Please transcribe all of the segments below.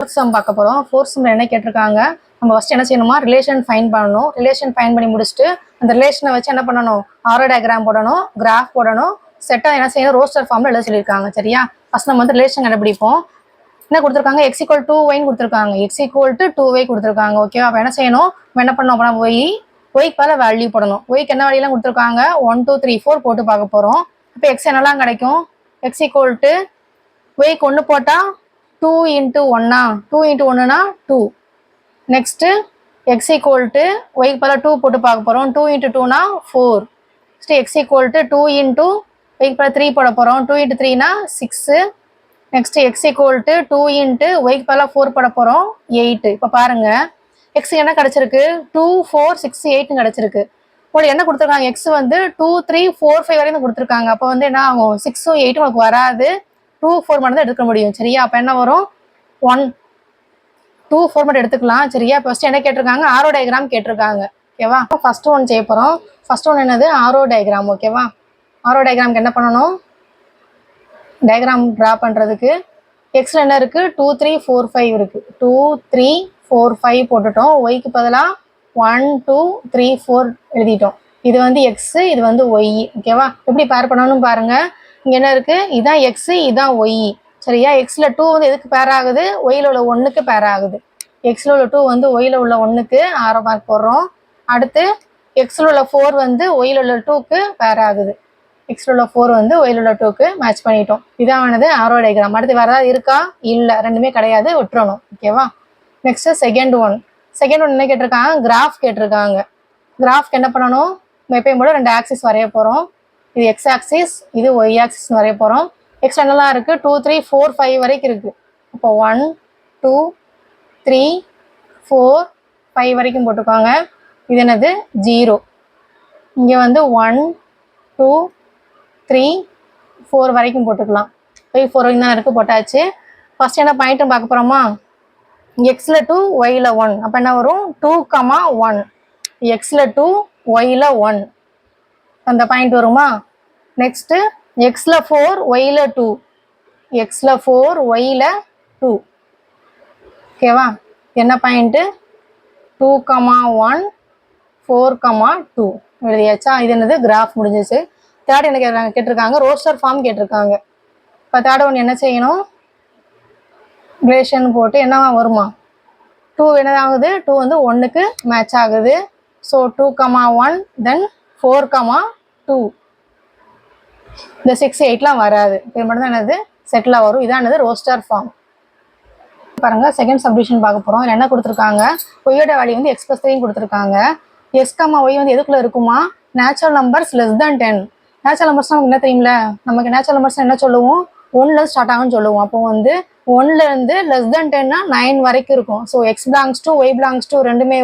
Fourth some பார்க்க போகிறோம். Fourth சம்மில் என்ன கேட்டிருக்காங்க, நம்ம ஃபஸ்ட்டு என்ன செய்யணுமா, ரிலேஷன் ஃபைன் பண்ணணும். ரிலேஷன் ஃபைன் பண்ணி முடிச்சுட்டு அந்த ரிலேஷனை வச்சு என்ன பண்ணணும், ஆரோ டயக்ராம் போடணும், கிராஃப் போடணும், செட்டாக என்ன செய்யணும், ரோஸ்டர் ஃபார்மில் எழுத சொல்லியிருக்காங்க. சரியா, ஃபஸ்ட் நம்ம வந்து ரிலேஷன் கண்டுபிடிப்போம். என்ன கொடுத்துருக்காங்க, x = 2y கொடுத்துருக்காங்க, x = 2y கொடுத்துருக்காங்க. ஓகேவா, அப்போ என்ன செய்யணும், நம்ம என்ன பண்ணணும் அப்படின்னா ஒய்க்கு பல வேல்யூ போடணும். ஒய்க்கு என்ன வேல்யூலாம் கொடுத்துருக்காங்க, 1 2 3 4 போட்டு பார்க்க போகிறோம். இப்போ எக்ஸ் என்னெல்லாம் கிடைக்கும், x = ஒய்க்கு 1 போட்டால் 2 × 1 2 × 1 2. நெக்ஸ்ட்டு x = ஒய்க்கு பல 2 போட்டு பார்க்க போகிறோம். 2 × 2 4. நெக்ஸ்ட்டு x = 2 × ஒய்க்கு பல 3 போட போகிறோம். 2 × 3 6. நெக்ஸ்ட் x = 2 × ஒய்க்கு பல 4 போட போகிறோம், 8. இப்போ பாருங்க, எக்ஸ் என்ன கிடைச்சிருக்கு, 2 4 6 8 கிடைச்சிருக்கு. உங்களுக்கு என்ன கொடுத்துருக்காங்க, எக்ஸ் வந்து 2 3 4 5 வரைக்கும் கொடுத்துருக்காங்க. அப்போ வந்து என்ன ஆகும், 6 8 உங்களுக்கு வராது, 2 4 மட்டும் தான் எடுக்க முடியும். சரியா, அப்போ என்ன வரும், 1 2 4 மட்டும் எடுத்துக்கலாம். சரியா, ஃபர்ஸ்ட் என்ன கேட்டிருக்காங்க, ஆரோ டயக்ராம் கேட்டிருக்காங்க. ஓகேவா, ஃபர்ஸ்ட் ஒன் செய்ய போகிறோம். ஃபர்ஸ்ட் ஒன் என்னது, ஆரோ டயக்ராம். ஓகேவா, ஆரோ டயக்ராம்க்கு என்ன பண்ணணும், டயக்ராம் ட்ரா பண்ணுறதுக்கு எக்ஸில் என்ன இருக்குது, 2 3 4 5 இருக்குது. 2 3 4 5 போட்டுட்டோம். ஒய்க்கு பதிலாக 1 2 3 4 எழுதிட்டோம். இது வந்து எக்ஸு, இது வந்து ஒய். ஓகேவா, எப்படி பேர் பண்ணணும் பாருங்க, இங்கே என்ன இருக்குது, இதுதான் எக்ஸு, இதுதான் ஒய். சரியா, எக்ஸில் 2 வந்து எதுக்கு பேர் ஆகுது, ஒயில் உள்ள 1க்கு பேர் ஆகுது. எக்ஸில் உள்ள 2 வந்து ஒயில் உள்ள 1க்கு ஆரோ மார்க் போடுறோம். அடுத்து எக்ஸில் உள்ள 4 வந்து ஒயில் உள்ள 2க்கு பேர் ஆகுது. எக்ஸில் உள்ள 4 வந்து ஒயில் உள்ள 2க்கு மேட்ச் பண்ணிட்டோம். இதான் வந்து ஆரோ டயக்ராம். அடுத்து வேறு ஏதாவது இருக்கா, இல்லை, ரெண்டுமே கிடையாது, விட்டுறணும். ஓகேவா, நெக்ஸ்ட்டு செகண்ட் ஒன் என்ன கேட்டிருக்காங்க, கிராஃப் கேட்டிருக்காங்க. கிராஃப்க்கு என்ன பண்ணணும், எப்பயும் போல 2 ஆக்சிஸ் வரைய போகிறோம். இது எக்ஸ் ஆக்சிஸ், இது ஒய் ஆக்சிஸ் வரைய போகிறோம். எக்ஸ் என்னெல்லாம் இருக்குது, 2 3 4 5 வரைக்கும் இருக்குது. அப்போ 1 2 3 4 5 வரைக்கும் போட்டுக்கோங்க. இது என்னது, 0. இங்கே வந்து 1 2 3 4 வரைக்கும் போட்டுக்கலாம். 5 4 வரைக்கும் தான் இருக்குது, போட்டாச்சு. ஃபர்ஸ்ட் என்ன பாயிண்ட்டும் பார்க்க போகிறோமா, எக்ஸில் 2 ஒயில் 1. அப்போ என்ன வரும், 2 1. எக்ஸில் 2 ஒயில் 1 அந்த பாயிண்ட் வருமா. நெக்ஸ்ட்டு எக்ஸில் 4 ஒயில் 2. எக்ஸில் 4 ஒயில் 2. ஓகேவா, என்ன பாயிண்ட்டு, 2 1 4 2 எழுதியாச்சா. இது என்னது, கிராஃப் முடிஞ்சிச்சு. தேர்ட் என்ன கேட்டிருக்காங்க, ரோஸ்டர் ஃபார்ம் கேட்டிருக்காங்க. இப்போ தேர்ட் ஒன் என்ன செய்யணும், ரிலேஷன் போட்டு என்ன வருமா, 2 என்ன ஆகுது, 2 வந்து 1க்கு மேட்ச் ஆகுது. ஸோ 2 1 தென் 4 2. இந்த 6 8லாம் வராது, இது மட்டும் தான் என்னது செட்டில் வரும். இதான் என்னது, ரோஸ்டர் ஃபார்ம். பாருங்க, செகண்ட் சப்டிவிஷன் பார்க்க போகிறோம். என்ன கொடுத்துருக்காங்க, ஒய்யோட வேல்யூ வந்து x + 3 கொடுத்துருக்காங்க. x, y வந்து எதுக்குள்ள இருக்குமா, natural numbers less than 10. Natural numbers நமக்கு என்ன தெரியும்ல, நமக்கு நேச்சுரல் நம்பர்ஸ் என்ன சொல்லுவோம், 1ல ஸ்டார்ட் ஆகும்னு சொல்லுவோம். அப்போ வந்து 1லேருந்து லெஸ் தேன் 10 9 வரைக்கும் இருக்கும். So x belongs to y belongs to ரெண்டுமே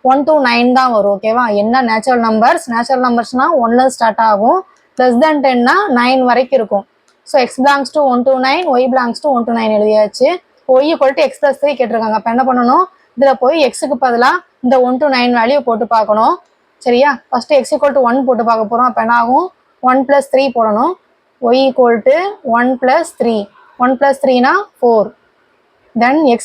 1 to 9 தான் வரும். ஓகேவா, என்ன நேச்சுரல் நம்பர்ஸ்னால் 1ல ஸ்டார்ட் ஆகும், லெஸ் தேன் 10 9 வரைக்கும் இருக்கும். So x belongs to 1 to 9, y belongs to 1 to 9 எழுதியாச்சு. y = x + 3 கேட்டிருக்காங்க. அப்போ என்ன பண்ணணும், இதில் போய் எக்ஸுக்கு பதிலாக இந்த 1 to 9 வேல்யூ போட்டு பார்க்கணும். சரியா, ஃபஸ்ட்டு x = 1 போட்டு பார்க்க போகிறோம். அப்போ என்ன ஆகும், 1 + 3 போடணும். y = 1 + 3. 1 + 3 4. தென் y =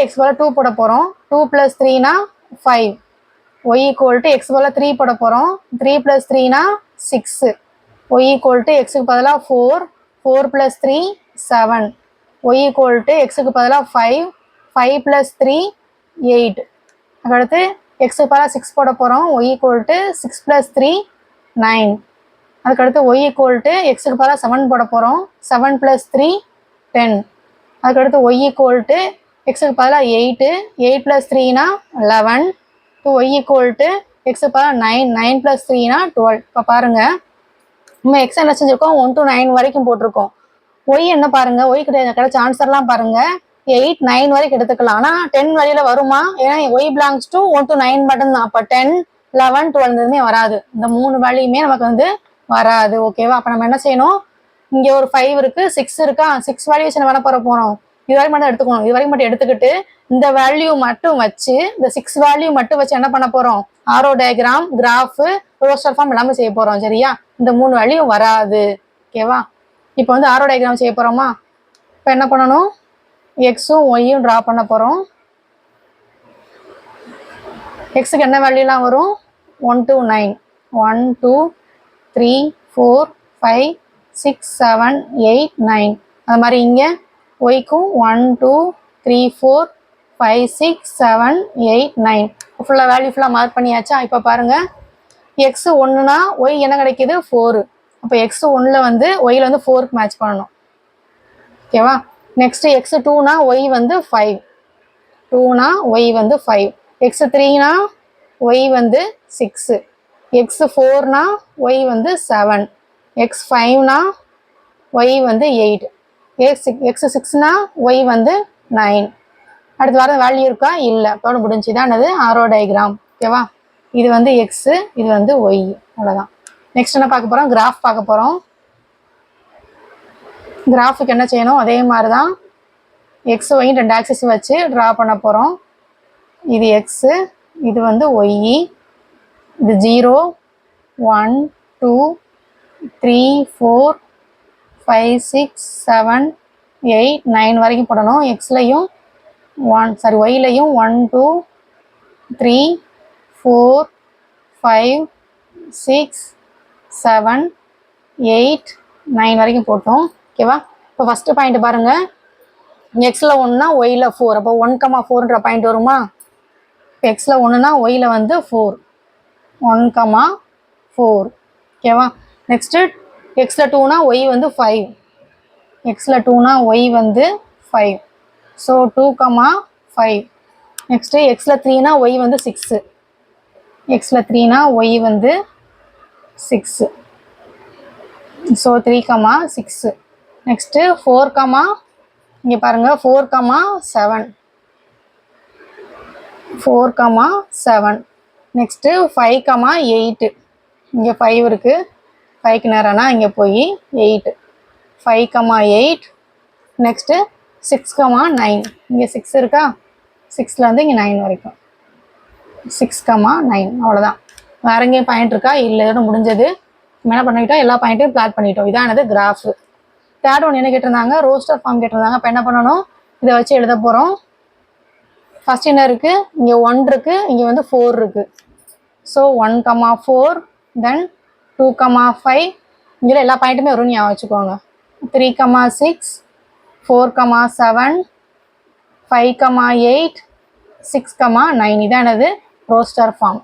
x = 2 போட போகிறோம். 2 + 3 5. y = x = 3 போட போகிறோம். 3 + 3 6. y = x-க்கு பதிலாக 4. 4 + 3 7. y = x-க்கு பதிலாக 5. 5 + 3 8. அதுக்கடுத்து x-க்கு பதிலாக 6 போட போகிறோம். y = 6 + 3 9. அதுக்கடுத்து y = x-க்கு பதிலாக 7 போட போகிறோம். 7 + 3 10. அதுக்கடுத்து y = x-க்கு பதிலாக 8. 8 + 3 11. y = x-க்கு பதிலாக 9. 9 + 3 12. இப்போ பாருங்கள், நம்ம x என்ன செஞ்சுருக்கோம், 1 to 9 வரைக்கும் போட்டிருக்கோம். y என்ன பாருங்கள், y கிடைச்ச ஆன்சர்லாம் பாருங்கள், 8 9 வரைக்கும் எடுத்துக்கலாம். ஆனால் 10 வழியில் வருமா, ஏன்னா y belongs to 1 to 9 மட்டும்தான். அப்போ 10 11 12 வராது. இந்த 3 வேல்யூமே நமக்கு வந்து வராது. ஓகேவா, அப்போ நம்ம என்ன செய்யணும், இங்கே ஒரு 5 இருக்குது, 6 இருக்கா, 6 வேல்யூஸ் என்ன பண்ண போகிறோம், இது வரைக்கும் மட்டும் எடுத்துக்கணும். இது வரைக்கும் மட்டும் எடுத்துக்கிட்டு இந்த வேல்யூ மட்டும் வச்சு, இந்த 6 வேல்யூ மட்டும் வச்சு என்ன பண்ண போகிறோம், arrow diagram, graph, roster form எல்லாமே செய்ய போகிறோம். சரியா, இந்த 3 வேல்யூ வராது. ஓகேவா, இப்போ வந்து ஆரோ டயக்ராம் செய்ய போகிறோமா. இப்போ என்ன பண்ணணும், எக்ஸும் ஒய்யும் ட்ரா பண்ண போகிறோம். எக்ஸுக்கு என்ன வேல்யூலாம் வரும்? 1 to 9, 1 2 3 4 5 6 7 8 9. அது மாதிரி இங்கே ஒய்க்கும் 1 2 3 4 5 6 7 8 9 ஃபுல்லாக வேல்யூ ஃபுல்லாக மார்க் பண்ணியாச்சா? இப்போ பாருங்கள், எக்ஸு 1னா ஒய் என்ன கிடைக்கிது? 4. அப்போ எக்ஸு 1ல் வந்து ஒய்யில் வந்து 4க்கு மேட்ச் பண்ணணும். ஓகேவா? நெக்ஸ்ட்டு எக்ஸு 2னா ஒய் வந்து 5, 2னா ஒய் வந்து 5. எக்ஸு 3னா ஒய் வந்து 6, எக்ஸு 4னா ஒய் வந்து 7, எக்ஸ் 5னா ஒய் வந்து 8, எக்ஸு 6னா ஒய் வந்து 9. அடுத்து வர வேல்யூ இருக்கா? இல்லை. அப்போ முடிஞ்சுதான் அது ஆரோ டயக்ராம். ஓகேவா? இது வந்து எக்ஸு, இது வந்து ஒய். அவ்வளோதான். நெக்ஸ்ட் என்ன பார்க்க போகிறோம்? கிராஃப் பார்க்க போகிறோம். கிராஃபுக்கு என்ன செய்யணும்? அதே மாதிரி தான் எக்ஸ் ஒய் 2 ஆக்சிஸ் வச்சு ட்ரா பண்ண போகிறோம். இது எக்ஸு, இது வந்து ஒய். இது 0 1 2 3 4 5 6 7 8 9 வரைக்கும் போடணும். எக்ஸ்லையும் ஒய்லையும் 1 2 3 4 5 6 7 8 9 வரைக்கும் போட்டோம். ஓகேவா? இப்போ ஃபஸ்ட்டு பாயிண்ட் பாருங்கள், எக்ஸில் 1னா ஒய்யில் 4. அப்போ 1,4ன்ற பாயிண்ட் வருமா? இப்போ எக்ஸில் 1னா ஒய்யில் வந்து 4, 1,4. ஓகேவா? நெக்ஸ்ட்டு எக்ஸில் 2னா ஒய் வந்து 5, எக்ஸில் 2னா ஒய் வந்து 5. ஸோ 2,5. நெக்ஸ்ட்டு எக்ஸில் 3னா ஒய் வந்து 6, எக்ஸில் 3னா ஒய் வந்து 6. ஸோ 3,6. நெக்ஸ்ட்டு 4, இங்கே பாருங்கள் 4,7, 4,7. நெக்ஸ்ட்டு 5,8. இங்கே 5 இருக்குது, 5க்கு நேரம்னா இங்கே போய் 8, 5,8. நெக்ஸ்ட்டு 6,9. இங்கே 6 இருக்கா? 6லேருந்து இங்கே 9 வரைக்கும் 6,9. அவ்வளோதான். வேற எங்கேயும் பாயிண்ட் இருக்கா? இல்லை. இதோட முடிஞ்சது. நம்ம என்ன பண்ணிட்டோம்? எல்லா பாயிண்ட்டையும் பிளாட் பண்ணிட்டோம். இதானது கிராஃபு. தேர்ட் ஒன் என்ன கேட்டிருந்தாங்க? ரோஸ்டர் ஃபார்ம் கேட்டிருந்தாங்க. அப்போ என்ன பண்ணணும்? இதை வச்சு எழுத போகிறோம். ஃபர்ஸ்ட் என்ன இருக்குது? இங்கே 1 இருக்குது, இங்கே வந்து 4 இருக்குது. ஸோ 1,4, தென் 2,5. இங்கே எல்லா பாயிண்ட்டுமே வரும்னு ஞாபகம் வச்சுக்கோங்க. 3,6, 4,7, 5,8, 6,9. இதானது ரோஸ்டர் ஃபார்ம்.